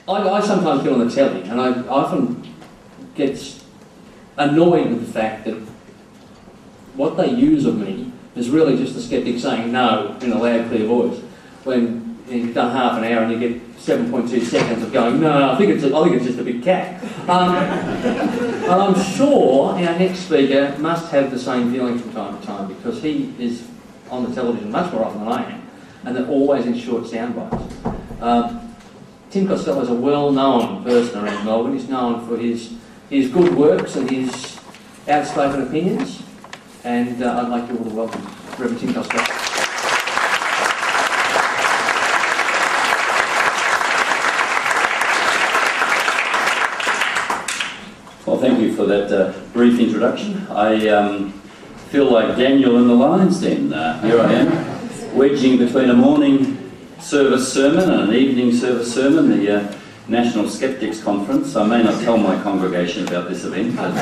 I sometimes get on the telly and I often get annoyed with the fact that what they use of me is really just the skeptic saying no in a loud, clear voice. When you've done half an hour and you get 7.2 seconds of going, no, I think it's just a big cat. And I'm sure our next speaker must have the same feeling from time to time, because he is on the television much more often than I am, and they're always in short sound bites. Tim Costello is a well-known person around Melbourne. He's known for his good works and his outspoken opinions, and I'd like you all to welcome Reverend Tim Costello. Well, thank you for that brief introduction. I feel like Daniel in the Lion's Den. Here I am, wedging between a morning service sermon and an evening service sermon, the National Skeptics Conference. I may not tell my congregation about this event, but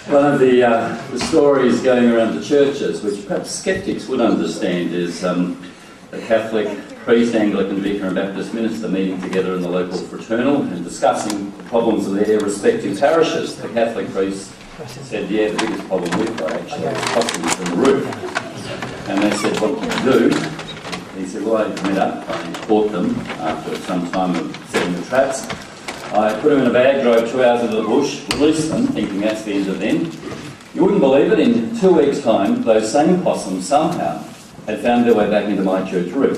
one of the stories going around the churches, which perhaps skeptics would understand, is a Catholic priest, Anglican vicar and Baptist minister meeting together in the local fraternal and discussing the problems of their respective parishes. The Catholic priest said, yeah, the biggest problem we've got actually is possums in the roof. And they said, what can you do? He said, well, I met up, I caught them after some time of setting the traps. I put them in a bag, drove 2 hours into the bush, released them, thinking that's the end of them. You wouldn't believe it, in 2 weeks' time, those same possums somehow had found their way back into my church roof.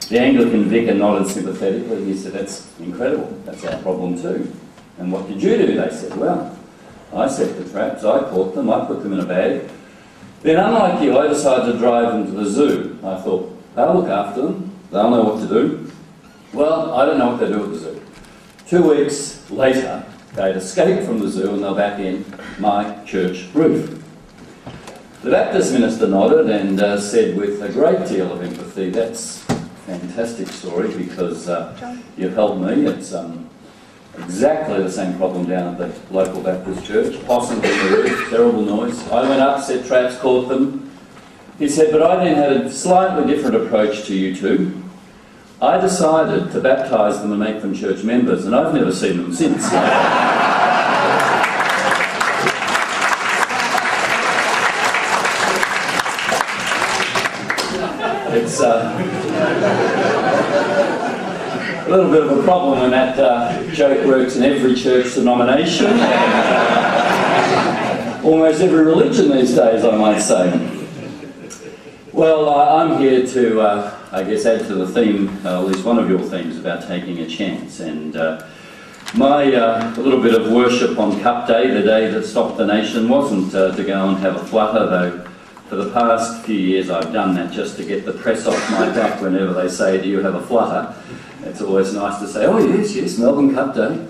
The Anglican vicar nodded sympathetically. He said, that's incredible, that's our problem too. And what did you do? They said, well, I set the traps, I caught them, I put them in a bag. Then, unlike you, I decided to drive them to the zoo. I thought, they'll look after them, they'll know what to do. Well, I don't know what they do at the zoo. 2 weeks later, they'd escaped from the zoo and they're back in my church roof. The Baptist minister nodded and said with a great deal of empathy, that's a fantastic story because you've helped me. It's exactly the same problem down at the local Baptist church. Possums in the roof, terrible noise. I went up, set traps, caught them. He said, but I then had a slightly different approach to you two. I decided to baptise them and make them church members, and I've never seen them since. It's a little bit of a problem when that joke works in every church denomination and almost every religion these days, I might say. Well, I'm here to, I guess, add to the theme, at least one of your themes, about taking a chance. And my little bit of worship on Cup Day, the day that stopped the nation, wasn't to go and have a flutter, though for the past few years I've done that just to get the press off my back whenever they say, do you have a flutter? It's always nice to say, oh yes, Melbourne Cup Day.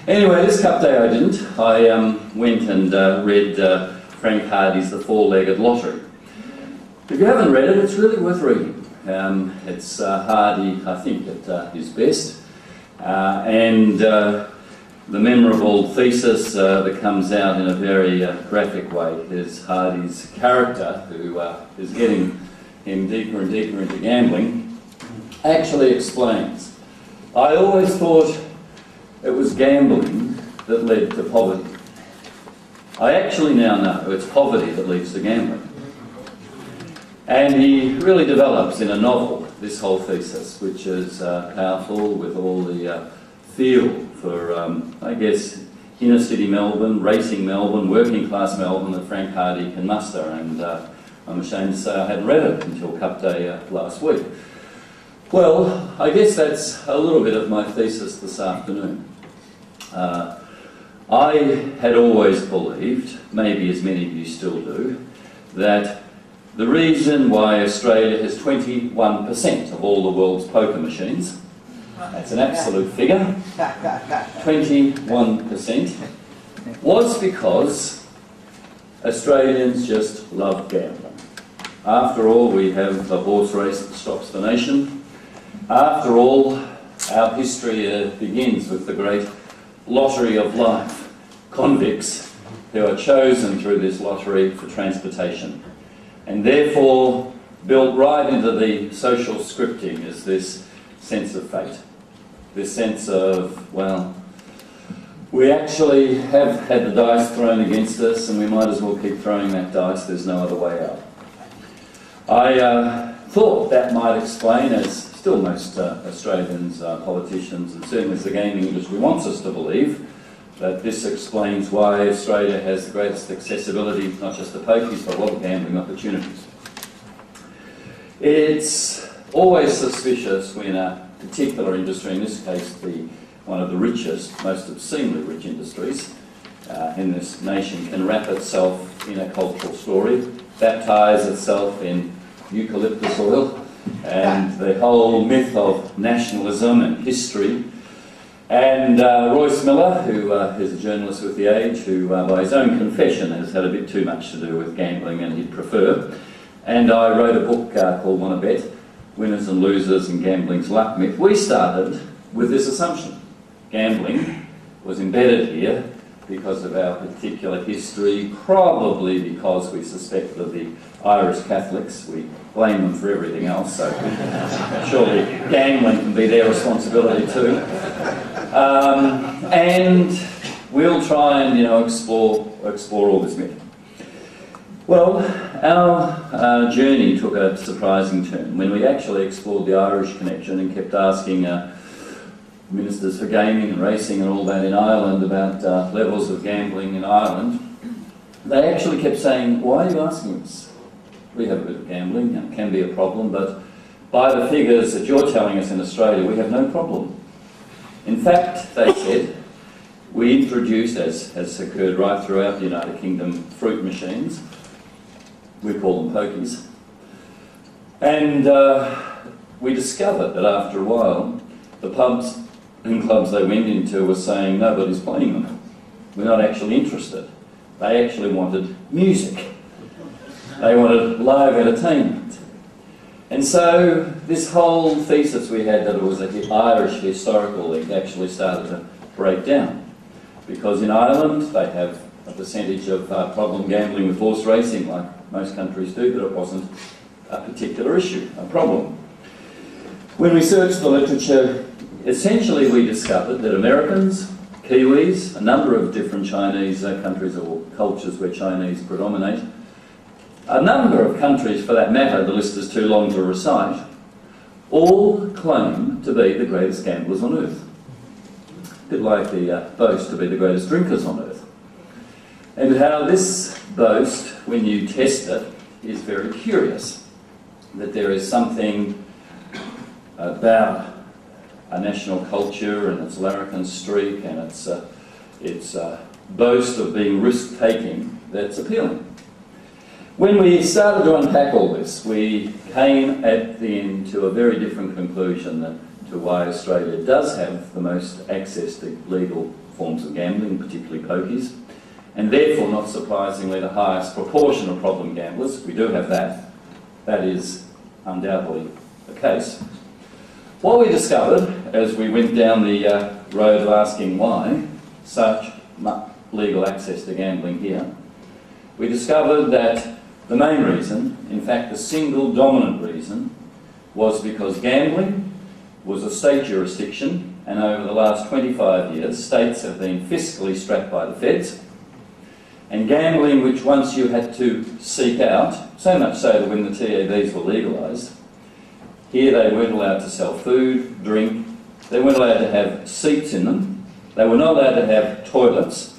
Anyway, this Cup Day I didn't. I went and read Frank Hardy's The Four-Legged Lottery. If you haven't read it, it's really worth reading. It's Hardy, I think, at his best. And the memorable thesis that comes out in a very graphic way is Hardy's character, who is getting him deeper and deeper into gambling, actually explains, I always thought it was gambling that led to poverty. I actually now know it's poverty that leads to gambling. And he really develops in a novel this whole thesis, which is powerful, with all the feel for, I guess, inner city Melbourne, racing Melbourne, working class Melbourne that Frank Hardy can muster. And I'm ashamed to say I hadn't read it until Cup Day last week. Well, I guess that's a little bit of my thesis this afternoon. I had always believed, maybe as many of you still do, that the reason why Australia has 21% of all the world's poker machines, that's an absolute figure, 21%, was because Australians just love gambling. After all, we have the horse race that stops the nation. After all, our history begins with the great lottery of life, convicts who are chosen through this lottery for transportation, and therefore built right into the social scripting is this sense of fate. This sense of, well, we actually have had the dice thrown against us and we might as well keep throwing that dice, there's no other way out. I thought that might explain, as still most Australians, politicians, and certainly as the gaming industry wants us to believe, that this explains why Australia has the greatest accessibility, not just to pokies, but a lot of gambling opportunities. It's always suspicious when a particular industry, in this case one of the richest, most obscenely rich industries in this nation, can wrap itself in a cultural story, baptise itself in eucalyptus oil, and the whole myth of nationalism and history. And Royce Miller, who is a journalist with The Age, who by his own confession has had a bit too much to do with gambling and he'd prefer. And I wrote a book called Wanna Bet? Winners and Losers and Gambling's Luck Myth. We started with this assumption. Gambling was embedded here because of our particular history, probably because we suspect of the Irish Catholics. We blame them for everything else, so surely gambling can be their responsibility too. And we'll try and, explore all this myth. Well, our journey took a surprising turn when we actually explored the Irish connection and kept asking ministers for gaming and racing and all that in Ireland about levels of gambling in Ireland. They actually kept saying, why are you asking us? We have a bit of gambling, it can be a problem, but by the figures that you're telling us in Australia, we have no problem. In fact, they said, we introduced, as has occurred right throughout the United Kingdom, fruit machines. We call them pokies. And we discovered that after a while, the pubs and clubs they went into were saying, nobody's playing them. We're not actually interested. They actually wanted music. They wanted live entertainment. And so this whole thesis we had that it was an Irish historical link actually started to break down. Because in Ireland they have a percentage of problem gambling with horse racing like most countries do, but it wasn't a particular issue, a problem. When we searched the literature, essentially we discovered that Americans, Kiwis, a number of different Chinese countries or cultures where Chinese predominate, a number of countries for that matter, the list is too long to recite, all claim to be the greatest gamblers on earth. A bit like the boast to be the greatest drinkers on earth. And how this boast, when you test it, is very curious. That there is something about a national culture and its larrikin streak and its boast of being risk-taking that's appealing. When we started to unpack all this, we came at the end to a very different conclusion to why Australia does have the most access to legal forms of gambling, particularly pokies, and therefore, not surprisingly, the highest proportion of problem gamblers. We do have that. That is undoubtedly the case. What we discovered as we went down the road of asking why such legal access to gambling here, we discovered that the main reason, in fact the single dominant reason, was because gambling was a state jurisdiction, and over the last 25 years states have been fiscally strapped by the feds, and gambling which once you had to seek out, so much so that when the TABs were legalised, here they weren't allowed to sell food, drink, they weren't allowed to have seats in them, they were not allowed to have toilets.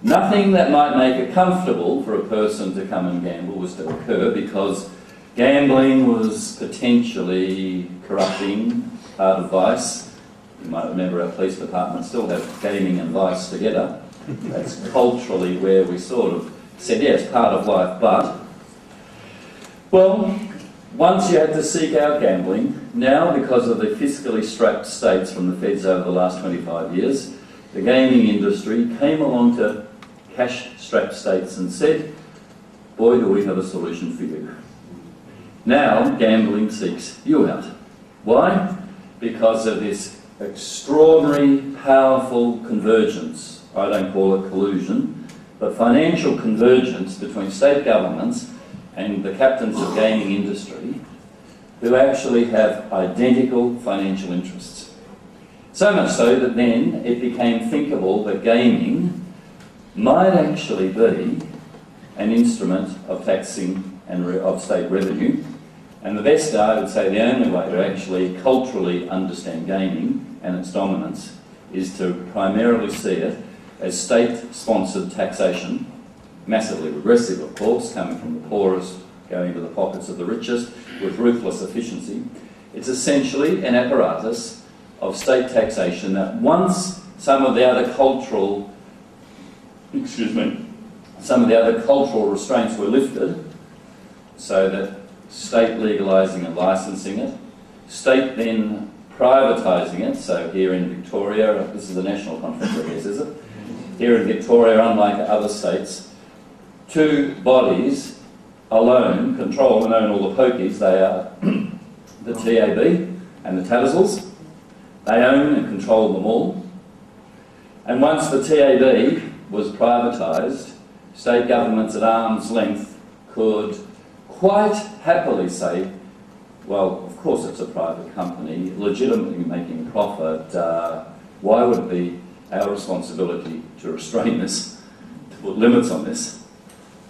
Nothing that might make it comfortable for a person to come and gamble was to occur because gambling was potentially corrupting, part of vice. You might remember our police department still have gaming and vice together. That's culturally where we sort of said, yes, part of life, but... Well, once you had to seek out gambling, now because of the fiscally strapped states from the feds over the last 25 years, the gaming industry came along to cash-strapped states and said, boy, do we have a solution for you. Now, gambling seeks you out. Why? Because of this extraordinary, powerful convergence. I don't call it collusion, but financial convergence between state governments and the captains of gaming industry, who actually have identical financial interests. So much so that then it became thinkable that gaming might actually be an instrument of taxing and of state revenue. And the best, I would say, the only way to actually culturally understand gaming and its dominance is to primarily see it as state-sponsored taxation, massively regressive, of course, coming from the poorest, going into the pockets of the richest, with ruthless efficiency. It's essentially an apparatus of state taxation that once some of the other cultural, some of the other cultural restraints were lifted, so that state legalising and licensing it, state then privatising it. So here in Victoria, this is a national conference, I guess, is it? Here in Victoria, unlike other states, two bodies alone control and own all the pokies. They are the TAB and the Tattersall's. They own and control them all. And once the TAB was privatised, state governments at arm's length could quite happily say, well, of course it's a private company, legitimately making a profit. Why would it be our responsibility to restrain this, to put limits on this,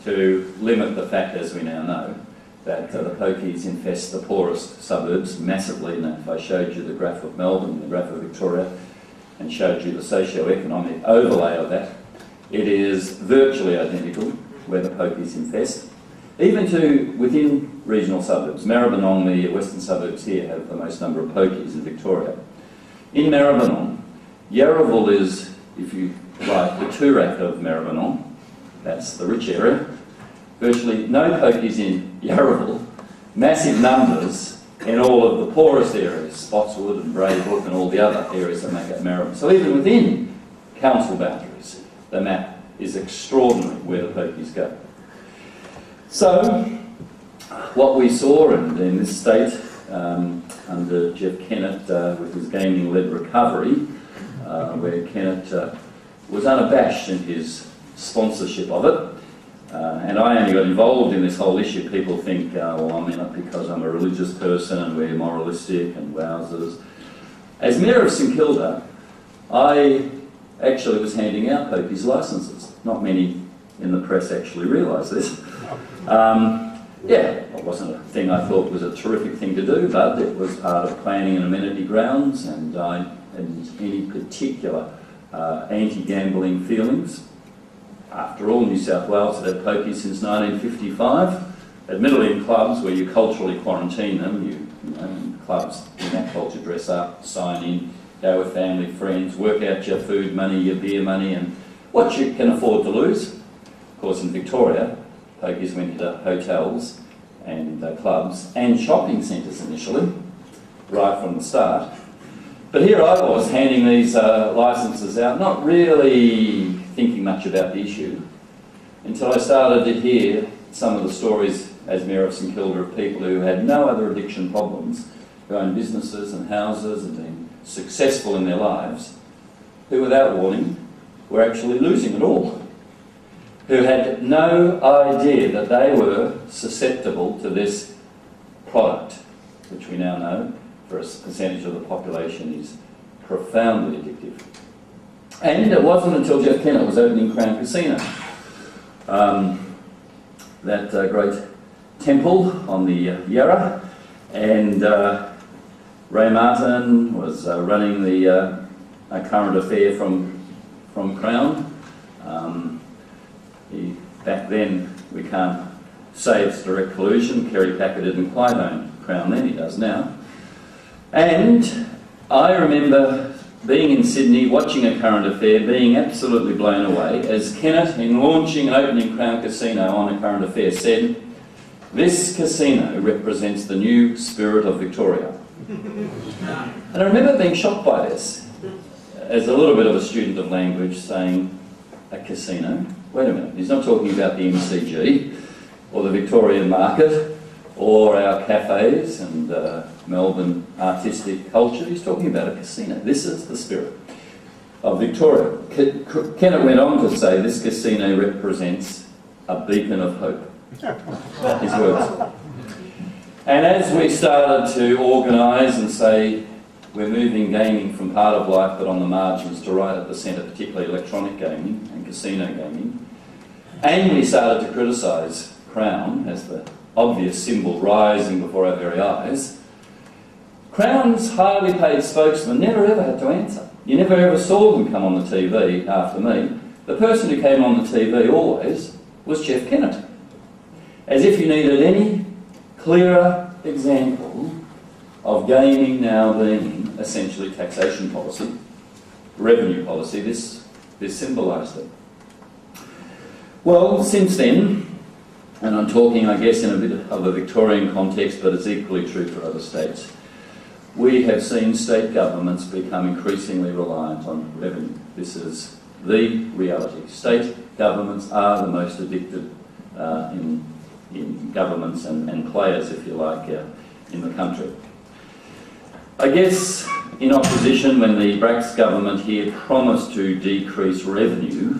to limit the fact, as we now know, that the pokies infest the poorest suburbs massively? And if I showed you the graph of Melbourne, the graph of Victoria, and showed you the socio-economic overlay of that, it is virtually identical where the pokies infest. Even to within regional suburbs. Maribyrnong, the western suburbs here, have the most number of pokies in Victoria. In Maribyrnong, Yarraville is, if you like, the Toorak of Maribyrnong. That's the rich area. Virtually no pokies in Yarraville. Massive numbers in all of the poorest areas, Spotswood and Braybrook and all the other areas that make up Maribyrnong. So even within council boundaries, the map is extraordinary where the pokies go. So, what we saw in this state under Jeff Kennett with his gaming-led recovery, where Kennett was unabashed in his sponsorship of it, and I only got involved in this whole issue. People think, well, I'm in it because I'm a religious person and we're moralistic and wowzers. As Mayor of St Kilda, I actually was handing out pokies licences. Not many in the press actually realise this. Yeah, it wasn't a thing I thought was a terrific thing to do, but it was part of planning and amenity grounds, and I hadn't any particular anti-gambling feelings. After all, New South Wales had had pokies since 1955, admittedly in clubs where you culturally quarantine them. You know, in clubs in that culture dress up, sign in, go with family, friends, work out your food money, your beer money, and what you can afford to lose. Of course, in Victoria, pokies went to hotels and clubs and shopping centres initially, right from the start. But here I was handing these licences out, not really thinking much about the issue, until I started to hear some of the stories as Mayor of St Kilda of people who had no other addiction problems, who owned businesses and houses and been successful in their lives, who without warning were actually losing it all, who had no idea that they were susceptible to this product, which we now know for a percentage of the population is profoundly addictive. And it wasn't until Jeff Kennett was opening Crown Casino, that great temple on the Yarra, and Ray Martin was running the current affair from Crown. Back then, we can't say it's direct collusion. Kerry Packer didn't quite own Crown then, he does now. And I remember being in Sydney, watching a current affair, being absolutely blown away, as Kennett, in launching and opening Crown Casino on a current affair, said, "This casino represents the new spirit of Victoria." And I remember being shocked by this, as a little bit of a student of language, saying, a casino? Wait a minute, he's not talking about the MCG, or the Victorian market, or our cafes and Melbourne artistic culture. He's talking about a casino. This is the spirit of Victoria. Kennett went on to say, this casino represents a beacon of hope. His words. And as we started to organise and say we're moving gaming from part of life but on the margins to right at the centre, particularly electronic gaming and casino gaming, and we started to criticise Crown as the obvious symbol rising before our very eyes, Crown's highly paid spokesman never ever had to answer. You never ever saw them come on the TV after me. The person who came on the TV always was Jeff Kennett. As if you needed any clearer example of gaming now being essentially taxation policy, revenue policy, this symbolised it. Well, since then, and I'm talking, I guess, in a bit of a Victorian context, but it's equally true for other states, we have seen state governments become increasingly reliant on revenue. This is the reality. State governments are the most addicted in governments and players, if you like, in the country. I guess in opposition, when the Bracks government here promised to decrease revenue,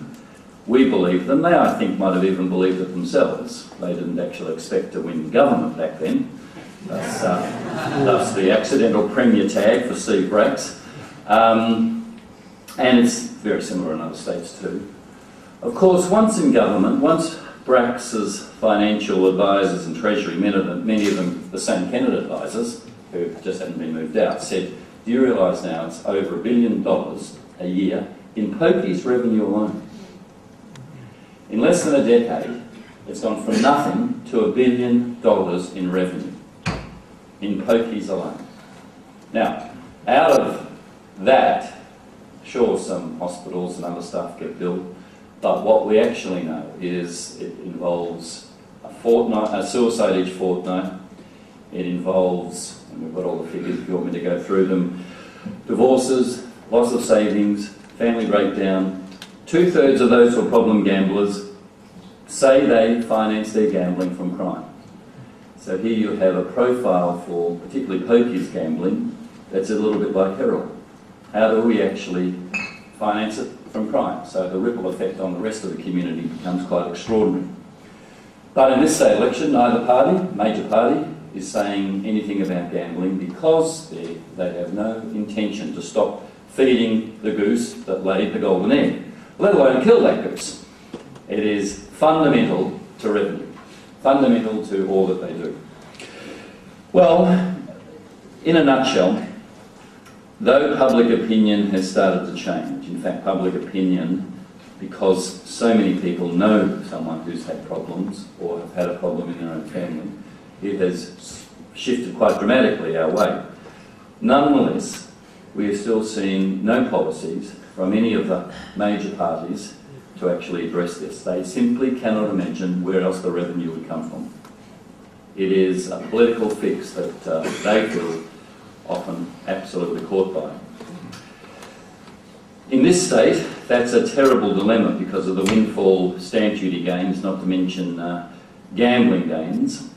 we believed them. They, I think, might have even believed it themselves. They didn't actually expect to win government back then. Thus the accidental premier tag for Steve Bracks. And it's very similar in other states too. Of course, once in government, once Bracks's financial advisors and Treasury, many of them the same Kennett advisors, who just hadn't been moved out, said, do you realise now it's over $1 billion a year in pokies revenue alone? In less than a decade, it's gone from nothing to $1 billion in revenue, in pokies alone. Now, out of that, sure, some hospitals and other stuff get built, but what we actually know is it involves a suicide each fortnight. It involves, and we've got all the figures if you want me to go through them, divorces, loss of savings, family breakdown. 2/3 of those who are problem gamblers say they finance their gambling from crime. So here you have a profile for particularly pokies gambling that's a little bit like heroin. How do we actually finance it from crime? So the ripple effect on the rest of the community becomes quite extraordinary. But in this state election, neither party, major party, is saying anything about gambling because they have no intention to stop feeding the goose that laid the golden egg, let alone kill that goose. It is fundamental to revenue, fundamental to all that they do. Well, in a nutshell, though public opinion has started to change, in fact public opinion, because so many people know someone who's had problems or have had a problem in their own family, it has shifted quite dramatically our way. Nonetheless, we are still seeing no policies from any of the major parties to actually address this. They simply cannot imagine where else the revenue would come from. It is a political fix that they feel often absolutely caught by. In this state, that's a terrible dilemma because of the windfall stamp duty gains, not to mention gambling gains,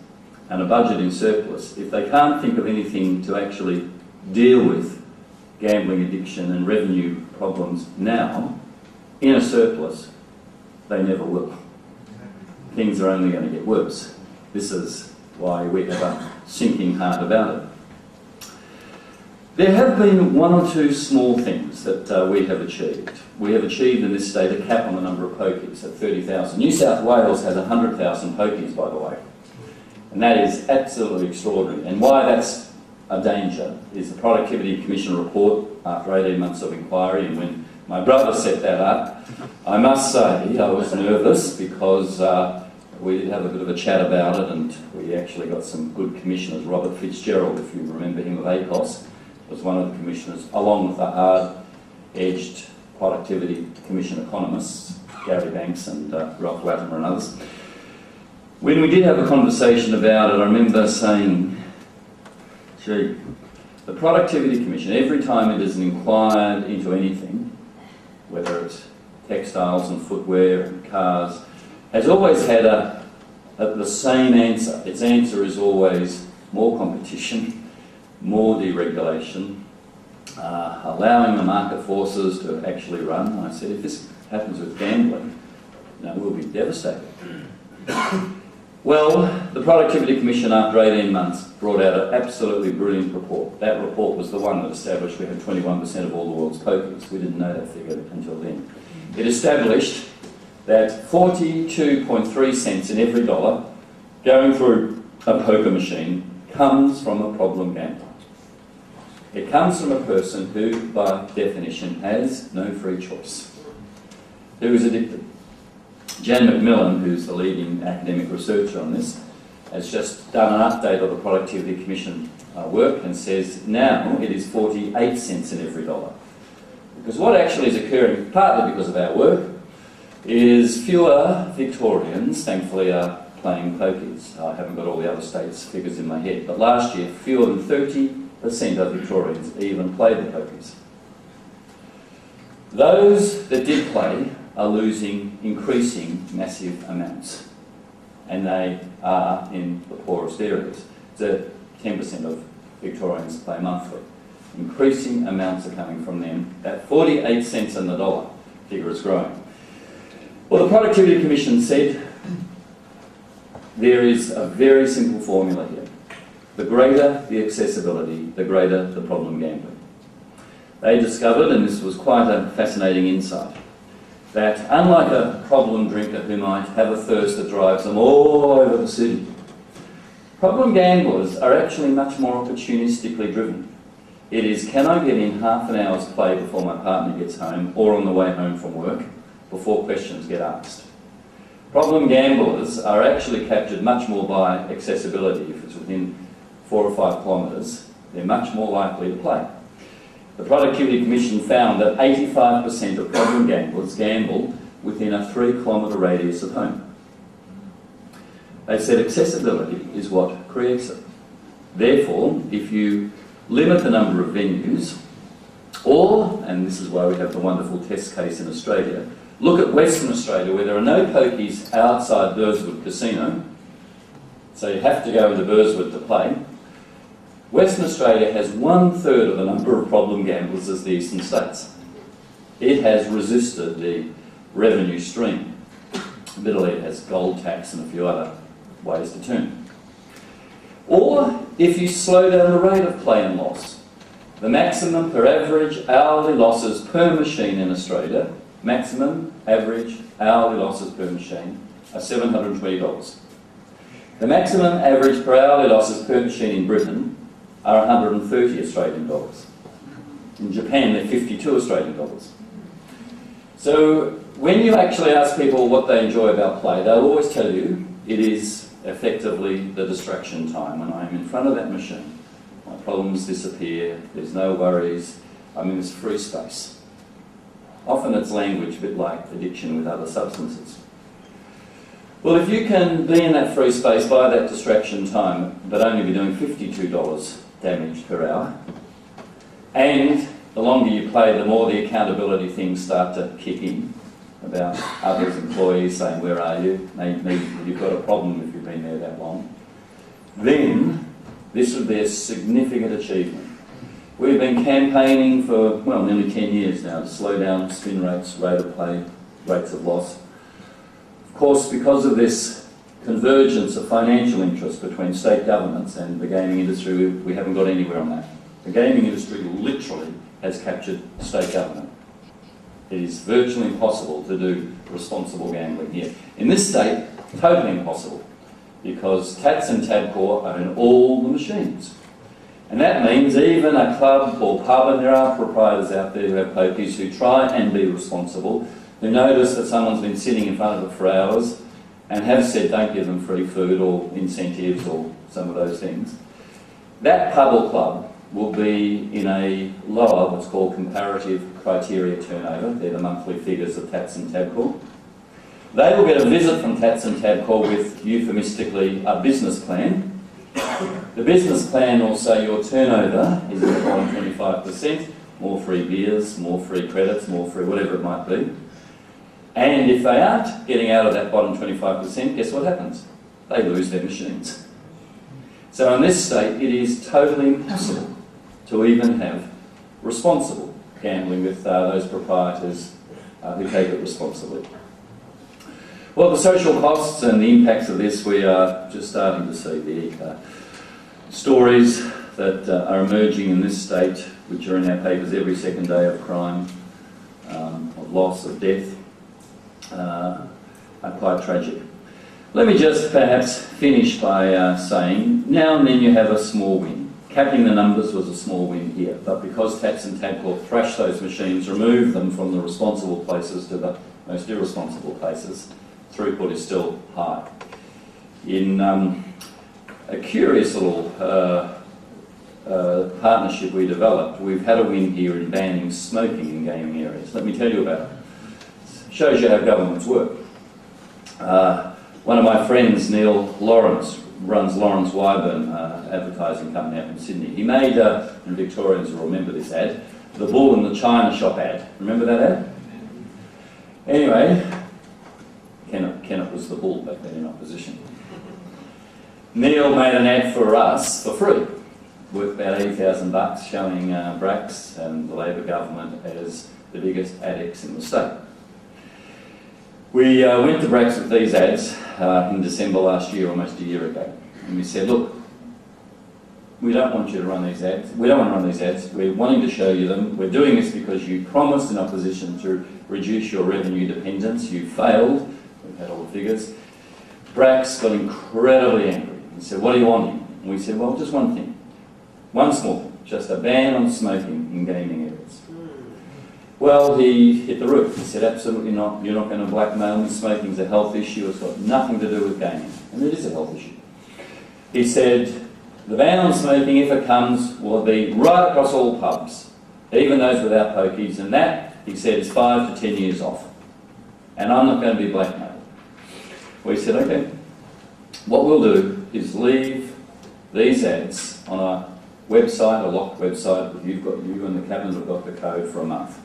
and a budget in surplus. If they can't think of anything to actually deal with gambling addiction and revenue problems now, in a surplus, they never will. Things are only going to get worse. This is why we have a sinking heart about it. There have been one or two small things that we have achieved. We have achieved in this state a cap on the number of pokies at 30,000. New South Wales has 100,000 pokies, by the way. And that is absolutely extraordinary. And why that's a danger is the Productivity Commission report after 18 months of inquiry, and when my brother set that up, I must say I was nervous because we did have a bit of a chat about it, and we actually got some good commissioners. Robert Fitzgerald, if you remember him of ACOS, was one of the commissioners, along with the hard-edged Productivity Commission economists, Gary Banks and Ralph Latimer and others. When we did have a conversation about it, I remember saying, gee, the Productivity Commission, every time it has inquired into anything, whether it's textiles and footwear and cars, has always had the same answer. Its answer is always more competition, more deregulation, allowing the market forces to actually run. And I said, if this happens with gambling, we'll be devastated. Well, the Productivity Commission, after 18 months, brought out an absolutely brilliant report. That report was the one that established we had 21% of all the world's pokies. We didn't know that figure until then. It established that 42.3 cents in every dollar going through a poker machine comes from a problem gambler. It comes from a person who, by definition, has no free choice, who is addicted. Jan McMillan, who's the leading academic researcher on this, has just done an update of the Productivity Commission work and says now it is 48 cents in every dollar. Because what actually is occurring, partly because of our work, is fewer Victorians, thankfully, are playing pokies. I haven't got all the other states' figures in my head, but last year fewer than 30% of Victorians even played the pokies. Those that did play are losing increasing massive amounts, and they are in the poorest areas. So 10% of Victorians play monthly. Increasing amounts are coming from them. That 48 cents in the dollar figure is growing. Well, the Productivity Commission said there is a very simple formula here. The greater the accessibility, the greater the problem gambling. They discovered, and this was quite a fascinating insight, that unlike a problem drinker who might have a thirst that drives them all over the city, problem gamblers are actually much more opportunistically driven. It is, can I get in half an hour's play before my partner gets home or on the way home from work, before questions get asked. Problem gamblers are actually captured much more by accessibility. If it's within 4 or 5 kilometres, they're much more likely to play. The Productivity Commission found that 85% of problem gamblers gamble within a 3-kilometre radius of home. They said accessibility is what creates it. Therefore, if you limit the number of venues, or, and this is why we have the wonderful test case in Australia, look at Western Australia where there are no pokies outside Burswood Casino, so you have to go into Burswood to play. Western Australia has 1/3 of the number of problem gamblers as the eastern states. It has resisted the revenue stream. Admittedly, it has gold tax and a few other ways to turn. Or if you slow down the rate of play and loss, the maximum per average hourly losses per machine in Australia, maximum average hourly losses per machine are $720. The maximum average per hourly losses per machine in Britain are 130 Australian dollars. In Japan, they're 52 Australian dollars. So when you actually ask people what they enjoy about play, they'll always tell you it is effectively the distraction time. When I'm in front of that machine, my problems disappear, there's no worries, I'm in this free space. Often it's language, a bit like addiction with other substances. Well, if you can be in that free space by that distraction time, but only be doing $52 damage per hour, and the longer you play, the more the accountability things start to kick in about others, employees saying, where are you? Maybe you've got a problem if you've been there that long. Then this would be a significant achievement. We've been campaigning for, well, nearly 10 years now to slow down spin rates, rate of play, rates of loss. Of course, because of this convergence of financial interest between state governments and the gaming industry, we haven't got anywhere on that. The gaming industry literally has captured state government. It is virtually impossible to do responsible gambling here. In this state, totally impossible, because Tats and Tabcorp own all the machines. And that means even a club or pub, and there are proprietors out there who have pokies who try and be responsible, who notice that someone's been sitting in front of it for hours and have said don't give them free food or incentives or some of those things. That pub or club will be in a lower, what's called comparative criteria turnover. They're the monthly figures of Tats and Tabcorp. They will get a visit from Tats and Tabcorp with, euphemistically, a business plan. The business plan will say your turnover is at the bottom 25%, more free beers, more free credits, more free whatever it might be. And if they aren't getting out of that bottom 25%, guess what happens? They lose their machines. So in this state, it is totally impossible to even have responsible gambling with those proprietors who take it responsibly. Well, the social costs and the impacts of this, we are just starting to see the stories that are emerging in this state, which are in our papers every second day, of crime, of loss, of death, are quite tragic. Let me just perhaps finish by saying, now and then you have a small win. Capping the numbers was a small win here, but because Tats and Tabcorp thrashed those machines, removed them from the responsible places to the most irresponsible places, throughput is still high. In a curious little partnership we developed, we've had a win here in banning smoking in gaming areas. Let me tell you about it. Shows you how governments work. One of my friends, Neil Lawrence, runs Lawrence Wyburn advertising company up in Sydney. He made, and Victorians will remember this ad, the bull in the china shop ad. Remember that ad? Anyway, Kennett was the bull back then in opposition. Neil made an ad for us for free, worth about $80,000, showing Brax and the Labor government as the biggest addicts in the state. We went to Brax with these ads in December last year, almost a year ago, and we said, look, we don't want you to run these ads. We don't want to run these ads. We're wanting to show you them. We're doing this because you promised in opposition to reduce your revenue dependence. You failed. We've had all the figures. Brax got incredibly angry. He said, what do you want? And we said, well, just one thing. One small thing. Just a ban on smoking in gaming areas. Well, he hit the roof. He said, absolutely not. You're not going to blackmail me. Smoking's a health issue. It's got nothing to do with gaming. And it is a health issue. He said, the ban on smoking, if it comes, will be right across all pubs, even those without pokies. And that, he said, is 5 to 10 years off. And I'm not going to be blackmailed. We said, okay. What we'll do is leave these ads on a website, a locked website. You and the cabinet have got the code for a month.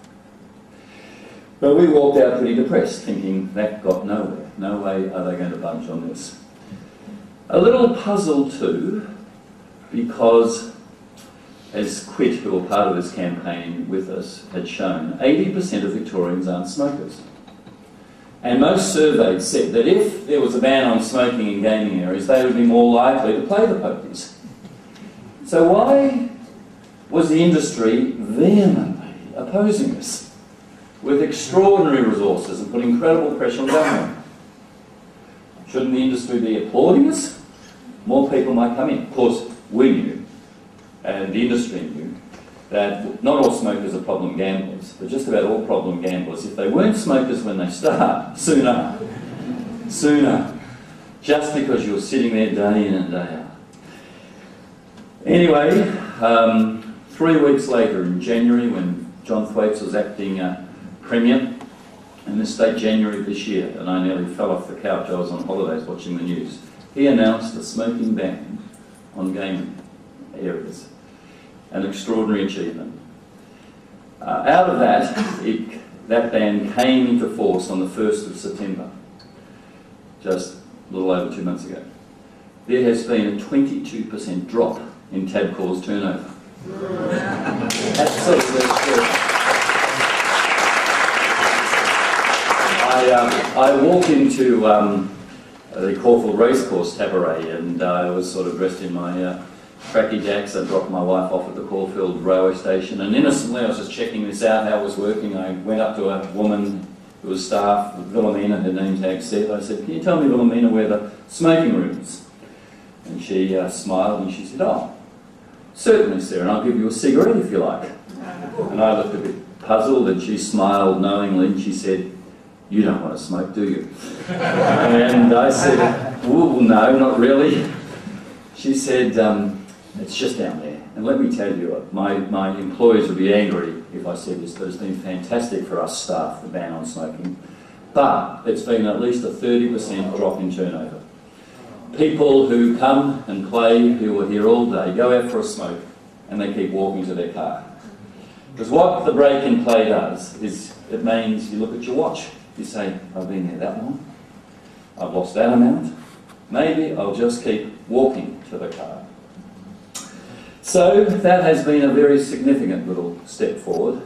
But we walked out pretty depressed, thinking that got nowhere. No way are they going to budge on this. A little puzzled too, because as Quit, who were part of this campaign with us, had shown, 80% of Victorians aren't smokers. And most surveys said that if there was a ban on smoking in gaming areas, they would be more likely to play the pokies. So why was the industry vehemently opposing this, with extraordinary resources and putting incredible pressure on government? Shouldn't the industry be applauding us? More people might come in. Of course, we knew, and the industry knew, that not all smokers are problem gamblers, but just about all problem gamblers, if they weren't smokers when they start, sooner, just because you're sitting there day in and day out. Anyway, 3 weeks later in January, when John Thwaites was acting Premier in this state, January this year, and I nearly fell off the couch. I was on holidays watching the news. He announced a smoking ban on gaming areas. An extraordinary achievement. Out of that, that ban came into force on the 1st of September, just a little over 2 months ago. There has been a 22% drop in Tabcorp's turnover. Absolutely true. I walked into the Caulfield Racecourse Cabaret, and I was sort of dressed in my cracky jacks. I dropped my wife off at the Caulfield railway station, and innocently I was just checking this out, how it was working. I went up to a woman who was staff, Wilhelmina, her name tag said. I said, can you tell me, Wilhelmina, where the smoking room is? And she smiled and she said, oh, certainly, sir, and I'll give you a cigarette if you like. And I looked a bit puzzled, and she smiled knowingly, and she said, you don't want to smoke, do you? And I said, well, no, not really. She said, it's just down there. And let me tell you, my employers would be angry if I said this, but it's been fantastic for us staff, the ban on smoking. But it's been at least a 30% drop in turnover. People who come and play, who are here all day, go out for a smoke, and they keep walking to their car. Because what the break in play does is it means you look at your watch. You say, I've been here that long, I've lost that amount, maybe I'll just keep walking to the car. So that has been a very significant little step forward.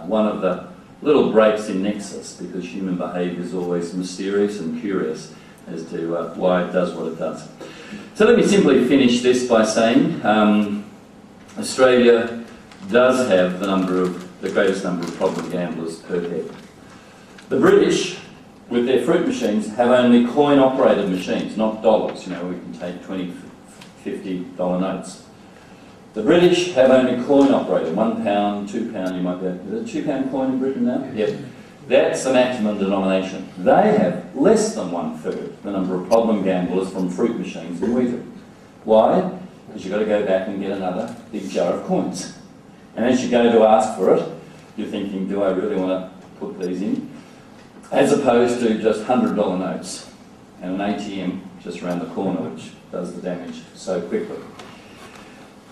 One of the little breaks in nexus, because human behaviour is always mysterious and curious as to why it does what it does. So let me simply finish this by saying Australia does have the greatest number of problem gamblers per head. The British, with their fruit machines, have only coin-operated machines, not dollars. You know, we can take $20, $50 notes. The British have only coin-operated, £1, £2, you might be. Is it a £2 coin in Britain now? Yep. That's the maximum denomination. They have less than 1/3 the number of problem gamblers from fruit machines than we do. Why? Because you've got to go back and get another big jar of coins. And as you go to ask for it, you're thinking, do I really want to put these in? As opposed to just $100 notes and an ATM just around the corner, which does the damage so quickly.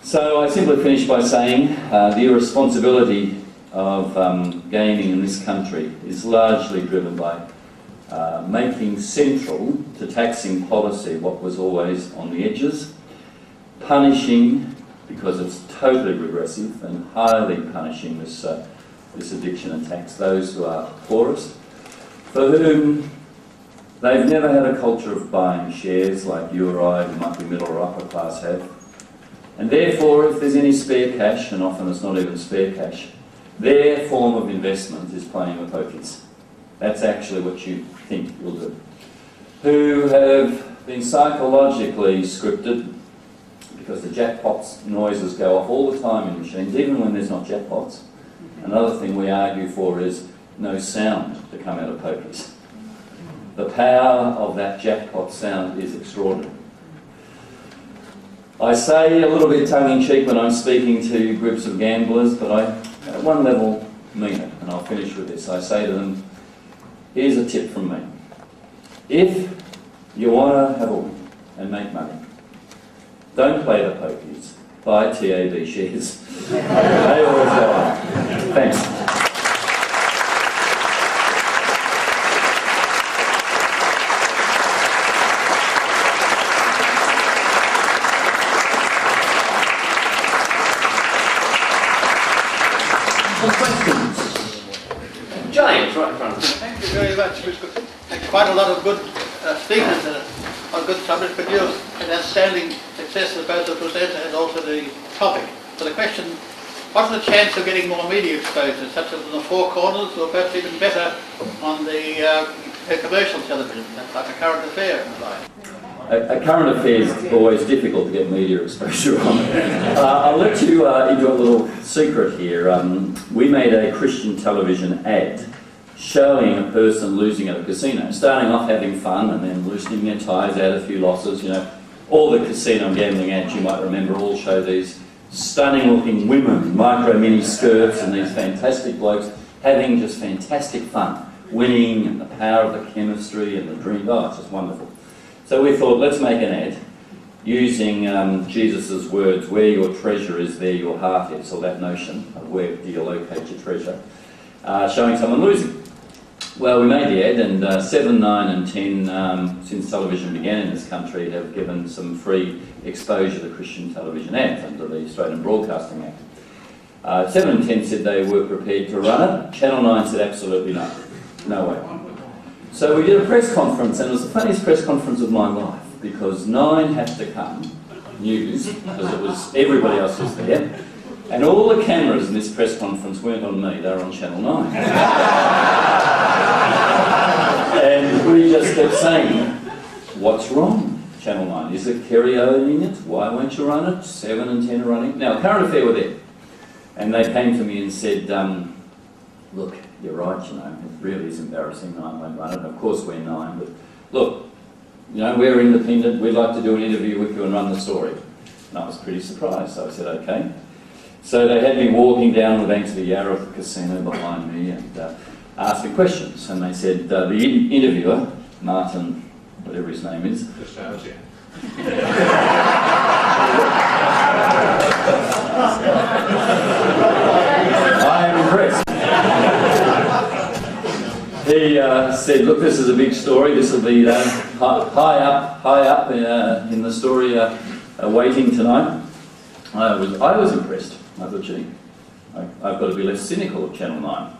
So I simply finish by saying the irresponsibility of gaming in this country is largely driven by making central to taxing policy what was always on the edges, punishing, because it's totally regressive, and highly punishing this addiction and tax those who are poorest, for whom they've never had a culture of buying shares like you or I, who might be middle or upper class, have. And therefore, if there's any spare cash, and often it's not even spare cash, their form of investment is playing with pokies. That's actually what you think you'll do. Who have been psychologically scripted, because the jackpots noises go off all the time in machines, even when there's not jackpots. Another thing we argue for is no sound to come out of pokies. The power of that jackpot sound is extraordinary. I say a little bit tongue-in-cheek when I'm speaking to groups of gamblers, but I, at one level, mean it, and I'll finish with this. I say to them, here's a tip from me. If you want to have a win and make money, don't play the pokies, buy TAB shares. They always go up. Thanks. James, right in front of you. Thank you very much. We've got quite a lot of good speakers on good subjects, but you're an outstanding success of both the presenter and also the topic. So the question, what's the chance of getting more media exposure, such as in the Four Corners, or perhaps even better on the commercial television, like a current affair and the like? A current affair is always difficult to get media exposure on. I'll let you into a little secret here. We made a Christian television ad showing a person losing at a casino, starting off having fun and then loosening their ties, add a few losses. You know, all the casino gambling ads you might remember all show these stunning-looking women, micro mini skirts, and these fantastic blokes having just fantastic fun, winning, and the power of the chemistry and the dream. Oh, it's just wonderful. So we thought, let's make an ad using Jesus' words, where your treasure is, there your heart is, or that notion of where do you locate your treasure, showing someone losing. Well, we made the ad, and 7, 9 and 10, since television began in this country, have given some free exposure to Christian television ads under the Australian Broadcasting Act. 7 and 10 said they were prepared to run it. Channel 9 said absolutely no. No way. So we did a press conference, and it was the funniest press conference of my life, because 9 had to come, news, because it was everybody else was there, and all the cameras in this press conference weren't on me, they were on Channel 9. And we just kept saying, what's wrong, Channel 9? Is it Kerry owning it? Why won't you run it? 7 and 10 are running. Now, Current Affair were there, and they came to me and said, look, you're right, you know, it really is embarrassing, 9 won't run it. Of course we're 9, but look, you know, we're independent, we'd like to do an interview with you and run the story. And I was pretty surprised, so I said, okay. So they had me walking down the banks of the Yarra at the casino behind me and asked me questions. And they said, the interviewer, Martin, whatever his name is. Costello, yeah. I am impressed. He said, look, this is a big story. This will be high up in the story waiting tonight. I was impressed. I thought, gee, I've got to be less cynical of Channel 9.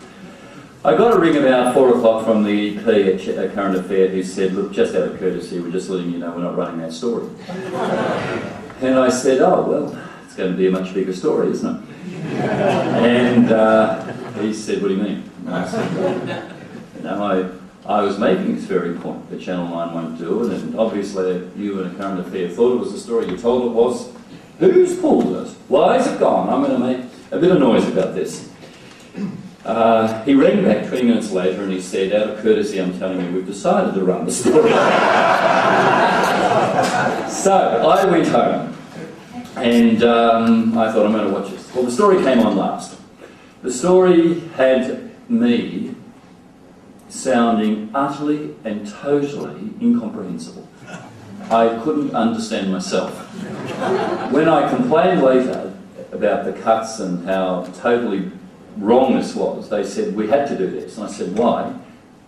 I got a ring about 4 o'clock from the EP at Current Affair who said, look, just out of courtesy, we're just letting you know we're not running that story. And I said, oh, well, it's going to be a much bigger story, isn't it? And he said, what do you mean? And I said, I was making this very point that Channel 9 won't do it, and obviously you and a Current Affair thought it was the story you told it was. Who's pulled it? Why is it gone? I'm going to make a bit of noise about this. He rang back 20 minutes later and he said, out of courtesy, I'm telling you, we've decided to run the story. So I went home and I thought, I'm going to watch this. Well, the story came on last. The story had me sounding utterly and totally incomprehensible. I couldn't understand myself. When I complained later about the cuts and how totally wrong this was, they said, we had to do this. And I said, why?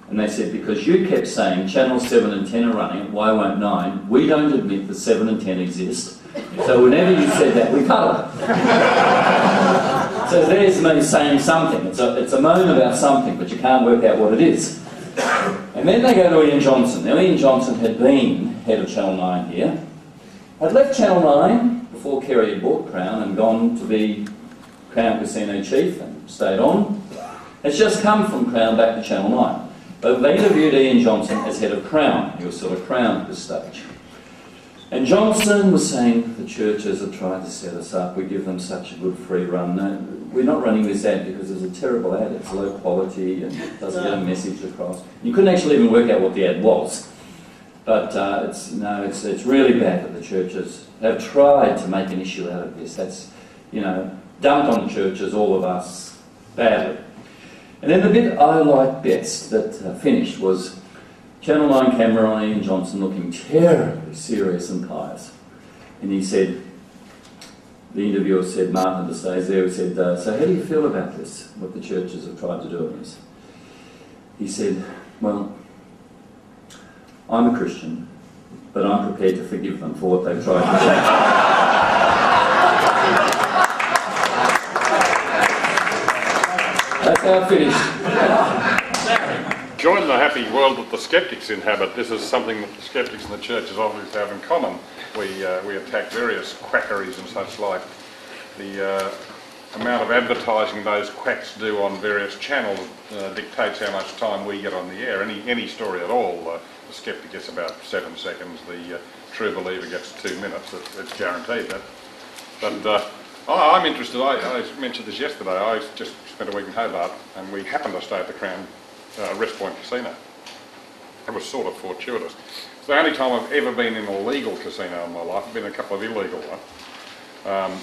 And they said, because you kept saying Channel 7 and 10 are running, why won't 9? We don't admit that 7 and 10 exist. So whenever you said that, we cut it. So there's me saying something. It's a moan about something, but you can't work out what it is. And then they go to Ian Johnson. Now Ian Johnson had been head of Channel 9 here. I'd left Channel 9 before Kerry had bought Crown and gone to be Crown Casino Chief and stayed on. It's just come from Crown back to Channel 9. But they interviewed Ian Johnson as head of Crown. He was sort of Crown at this stage. And Johnson was saying the churches have tried to set us up. We give them such a good free run. No, we're not running this ad because it's a terrible ad. It's low quality and it doesn't get a message across. You couldn't actually even work out what the ad was. But it's really bad that the churches have tried to make an issue out of this. That's, dumped on the churches, all of us, badly. And then the bit I liked best that finished was Channel 9 camera on Ian Johnson looking terribly serious and pious. And he said, the interviewer said, Martin de stays there, he said, so how do you feel about this, what the churches have tried to do in this? He said, well, I'm a Christian, but I'm prepared to forgive them for what they've tried to do. That's how it finished. Join the happy world that the Skeptics inhabit. This is something that the Skeptics and the churches obviously have in common. We attack various quackeries and such like. The amount of advertising those quacks do on various channels dictates how much time we get on the air. Any story at all, the Skeptic gets about 7 seconds, the True Believer gets 2 minutes. It's guaranteed that. But I'm interested. I mentioned this yesterday. I just spent a week in Hobart and we happened to stay at the Crown Rest Point Casino. It was sort of fortuitous. It's the only time I've ever been in a legal casino in my life. I've been in a couple of illegal ones.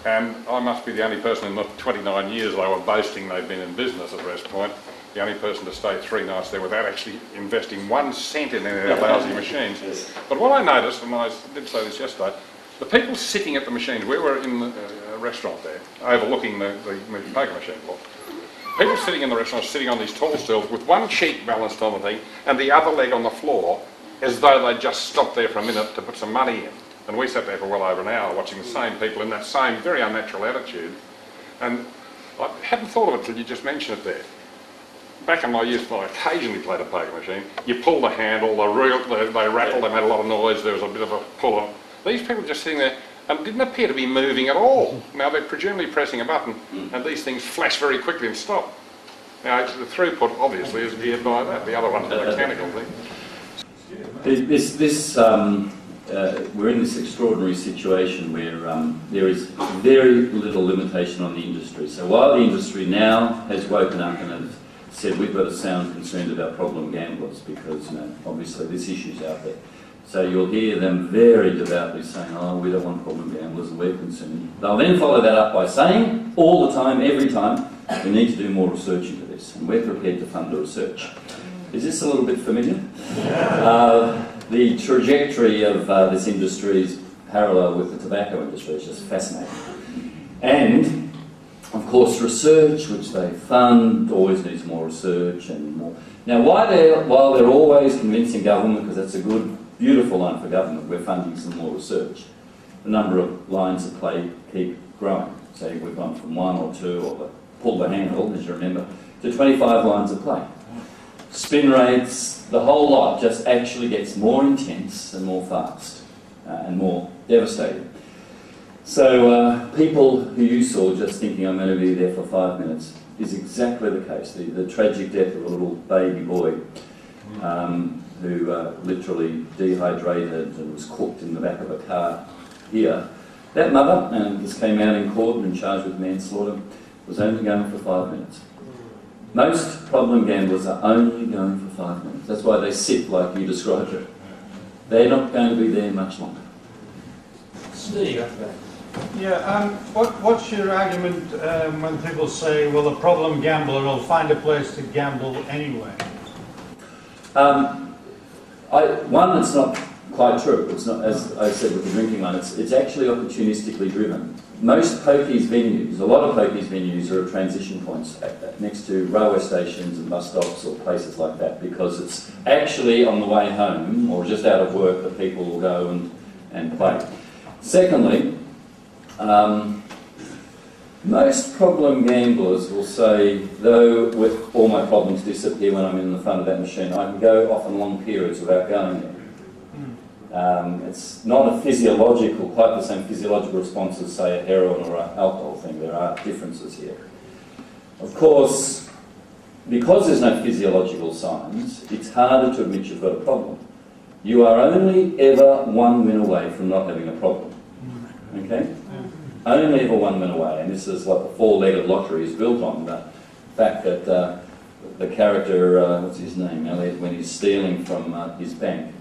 And I must be the only person in the 29 years they were boasting they'd been in business at Rest Point, the only person to stay 3 nights there without actually investing 1 cent in any of their lousy machines. But what I noticed, and I did say this yesterday, the people sitting at the machines, we were in the restaurant there, overlooking the poker machine floor. People sitting in the restaurant, sitting on these tall stools with one cheek balanced on the thing and the other leg on the floor, as though they'd just stopped there for a minute to put some money in. And we sat there for well over an hour watching the same people in that same very unnatural attitude. And I hadn't thought of it until you just mentioned it there. Back in my youth, I occasionally played a poker machine. You pull the handle, they rattle, they made a lot of noise, there was a bit of a pull on. These people were just sitting there and didn't appear to be moving at all. Now they're presumably pressing a button and these things flash very quickly and stop. Now the throughput obviously is geared by that, the other one's a mechanical thing. We're in this extraordinary situation where there is very little limitation on the industry. So while the industry now has woken up and has said we've got to sound concerned about problem gamblers because obviously this issue's out there. So you'll hear them very devoutly saying, oh, we don't want problem gamblers and we're concerned. They'll then follow that up by saying, all the time, every time, we need to do more research into this and we're prepared to fund the research. Is this a little bit familiar? The trajectory of this industry is parallel with the tobacco industry. It's just fascinating. And, of course, research, which they fund, always needs more research and more. Now, while they're always convincing government, because that's a good, beautiful line for government, we're funding some more research, the number of lines of play keep growing. So we've gone from 1 or 2, or pull the handle, as you remember, to 25 lines of play. Spin rates, the whole lot just actually gets more intense and more fast and more devastating. So people who you saw just thinking I'm going to be there for 5 minutes is exactly the case. The tragic death of a little baby boy who literally dehydrated and was cooked in the back of a car here. That mother, and this came out in court and charged with manslaughter, was only going for 5 minutes. Most problem gamblers are only going for 5 minutes. That's why they sit like you described it. They're not going to be there much longer. Steve, yeah, what's your argument when people say, well, a problem gambler will find a place to gamble anyway? One, it's not quite true. It's not, as I said with the drinking one, it's actually opportunistically driven. Most pokies venues, a lot of pokies venues are at transition points next to railway stations and bus stops or places like that, because it's actually on the way home or just out of work that people will go and play. Secondly, most problem gamblers will say, though with all my problems disappear when I'm in the front of that machine, I can go often long periods without going there. It's not a physiological, quite the same physiological response as, say, a heroin or an alcohol thing. There are differences here. Of course, because there's no physiological signs, it's harder to admit you've got a problem. You are only ever 1 win away from not having a problem. Okay? Only ever 1 win away, and this is what the four-legged lottery is built on, the fact that the character, what's his name, Elliot, when he's stealing from his bank,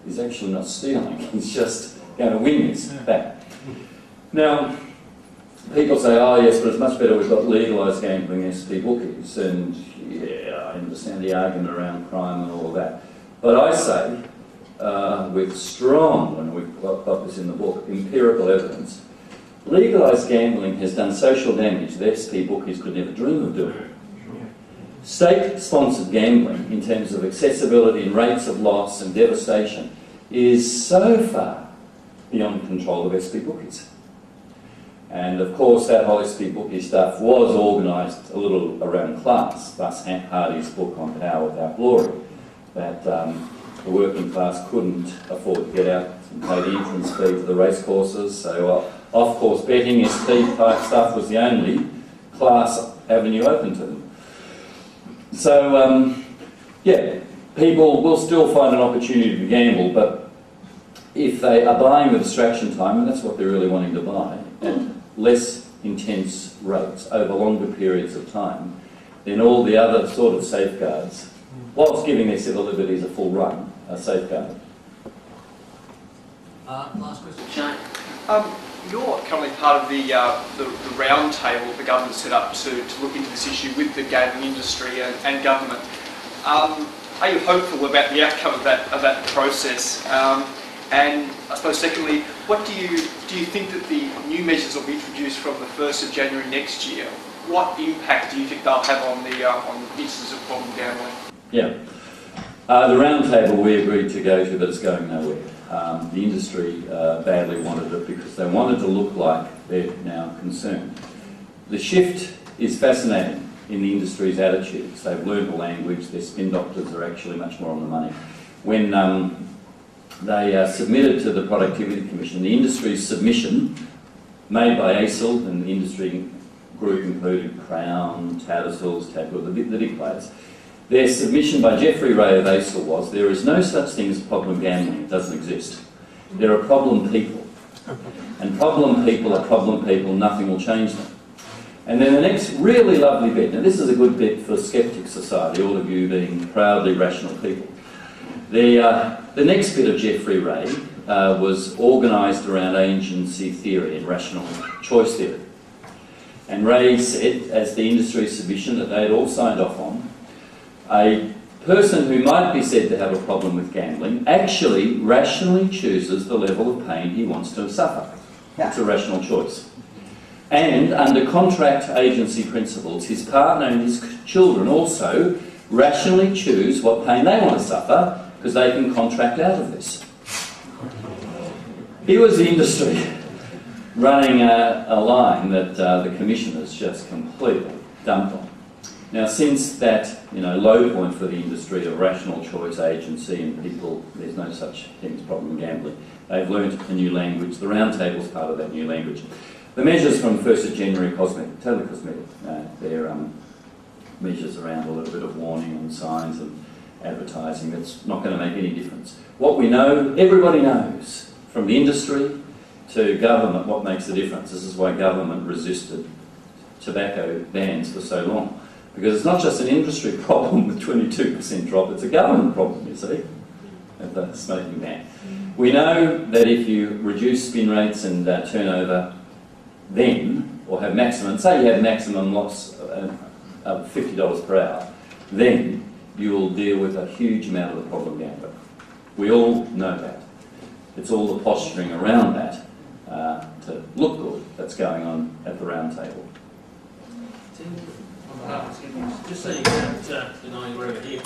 he's actually not stealing, he's just going to win his bank. Now, people say, oh yes, but it's much better we've got legalised gambling SP bookies, and yeah, I understand the argument around crime and all of that. But I say, with strong, and we've got this in the book, empirical evidence, legalised gambling has done social damage that SP bookies could never dream of doing. State-sponsored gambling, in terms of accessibility and rates of loss and devastation, is so far beyond control of SP bookies. And of course, that whole SP bookie stuff was organised a little around class. Thus Hardy's book on Power Without Glory, that the working class couldn't afford to get out and pay the entrance fee to the race courses. So off-course betting, SP type stuff was the only class avenue open to them. So, yeah, people will still find an opportunity to gamble, but if they are buying with distraction time, and that's what they're really wanting to buy, at less intense rates over longer periods of time, then all the other sort of safeguards, whilst giving their civil liberties a full run, are safeguarded. Last question. Shane. You're currently part of the round table the government set up to look into this issue with the gaming industry and government. Are you hopeful about the outcome of that process? And I suppose secondly, what do you think that the new measures will be introduced from the 1st of January next year? What impact do you think they'll have on the instances of problem gambling? Yeah. The round table we agreed to go to, but it's going nowhere. The industry badly wanted it because they wanted to look like they're now concerned. The shift is fascinating in the industry's attitudes. They've learned the language, their spin doctors are actually much more on the money. When they submitted to the Productivity Commission, the industry's submission, made by ACIL, and the industry group included Crown, Tattersalls, Tadwood, the big players. Their submission by Jeffrey Ray of ACIL was, there is no such thing as problem gambling, it doesn't exist. There are problem people. And problem people are problem people, nothing will change them. And then the next really lovely bit, and this is a good bit for Skeptics Society, all of you being proudly rational people. The next bit of Jeffrey Ray was organised around agency theory and rational choice theory. And Ray said, as the industry submission that they had all signed off on, a person who might be said to have a problem with gambling actually rationally chooses the level of pain he wants to suffer. It's a rational choice. And under contract agency principles, his partner and his children also rationally choose what pain they want to suffer because they can contract out of this. Here was the industry running a line that the commissioners just completely dumped on. Now, since that low point for the industry of rational choice, agency, and people, there's no such thing as problem gambling. They've learnt a new language. The roundtable's part of that new language. The measures from 1st of January, totally cosmetic. They're measures around a little bit of warning and signs and advertising. That's not going to make any difference. What we know, everybody knows, from the industry to government, what makes the difference. This is why government resisted tobacco bans for so long. Because it's not just an industry problem with 22% drop, it's a government problem, you see, of the smoking ban. We know that if you reduce spin rates and turnover then, or have maximum, say you have maximum loss of $50 per hour, then you will deal with a huge amount of the problem gambler. We all know that. It's all the posturing around that to look good that's going on at the round table. Just so you can't deny you were over here.